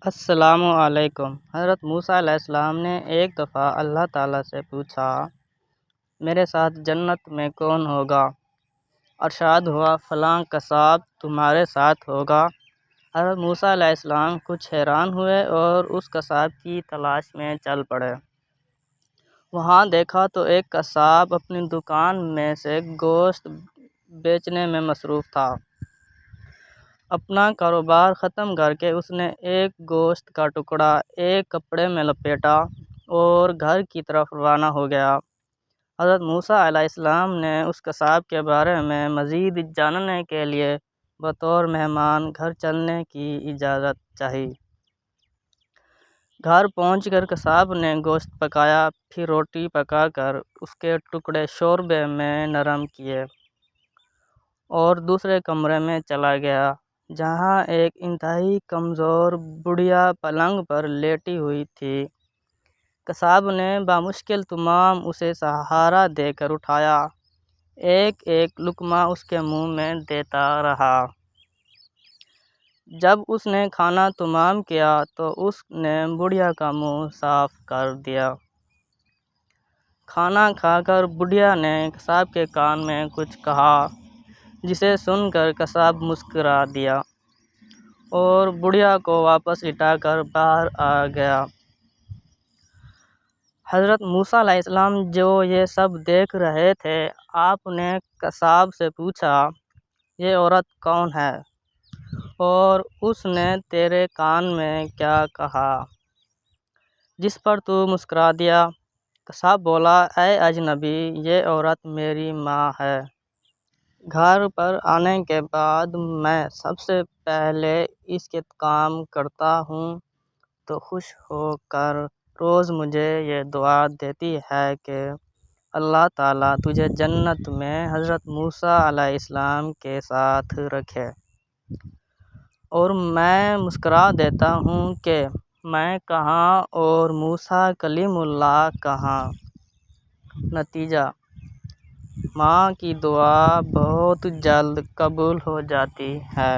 السلام علیکم۔ حضرت موسیٰ علیہ السلام نے ایک دفعہ اللہ تعالیٰ سے پوچھا، میرے ساتھ جنت میں کون ہوگا؟ ارشاد ہوا، فلاں قصاب تمہارے ساتھ ہوگا۔ حضرت موسیٰ علیہ السلام کچھ حیران ہوئے اور اس قصاب کی تلاش میں چل پڑے۔ وہاں دیکھا تو ایک قصاب اپنی دکان میں سے گوشت بیچنے میں مصروف تھا۔ اپنا کاروبار ختم کر کے اس نے ایک گوشت کا ٹکڑا ایک کپڑے میں لپیٹا اور گھر کی طرف روانہ ہو گیا۔ حضرت موسیٰ علیہ السلام نے اس قصاب کے بارے میں مزید جاننے کے لیے بطور مہمان گھر چلنے کی اجازت چاہی۔ گھر پہنچ کر قصاب نے گوشت پکایا، پھر روٹی پکا کر اس کے ٹکڑے شوربے میں نرم کیے اور دوسرے کمرے میں چلا گیا، جہاں ایک انتہائی کمزور بڑھیا پلنگ پر لیٹی ہوئی تھی۔ قصاب نے بامشکل تمام اسے سہارا دے کر اٹھایا، ایک ایک لقمہ اس کے منہ میں دیتا رہا۔ جب اس نے کھانا تمام کیا تو اس نے بڑھیا کا منہ صاف کر دیا۔ کھانا کھا کر بڑھیا نے قصاب کے کان میں کچھ کہا، جسے سن کر قصاب مسکرا دیا اور بڑھیا کو واپس لٹا کر باہر آ گیا۔ حضرت موسیٰ علیہ السلام جو یہ سب دیکھ رہے تھے، آپ نے قصاب سے پوچھا، یہ عورت کون ہے اور اس نے تیرے کان میں کیا کہا جس پر تو مسکرا دیا؟ قصاب بولا، اے اجنبی، یہ عورت میری ماں ہے۔ گھر پر آنے کے بعد میں سب سے پہلے اس کے کام کرتا ہوں تو خوش ہو کر روز مجھے یہ دعا دیتی ہے کہ اللہ تعالیٰ تجھے جنت میں حضرت موسیٰ علیہ السلام کے ساتھ رکھے، اور میں مسکرا دیتا ہوں کہ میں کہاں اور موسیٰ کلیم اللہ کہاں۔ نتیجہ: ماں کی دعا بہت جلد قبول ہو جاتی ہے۔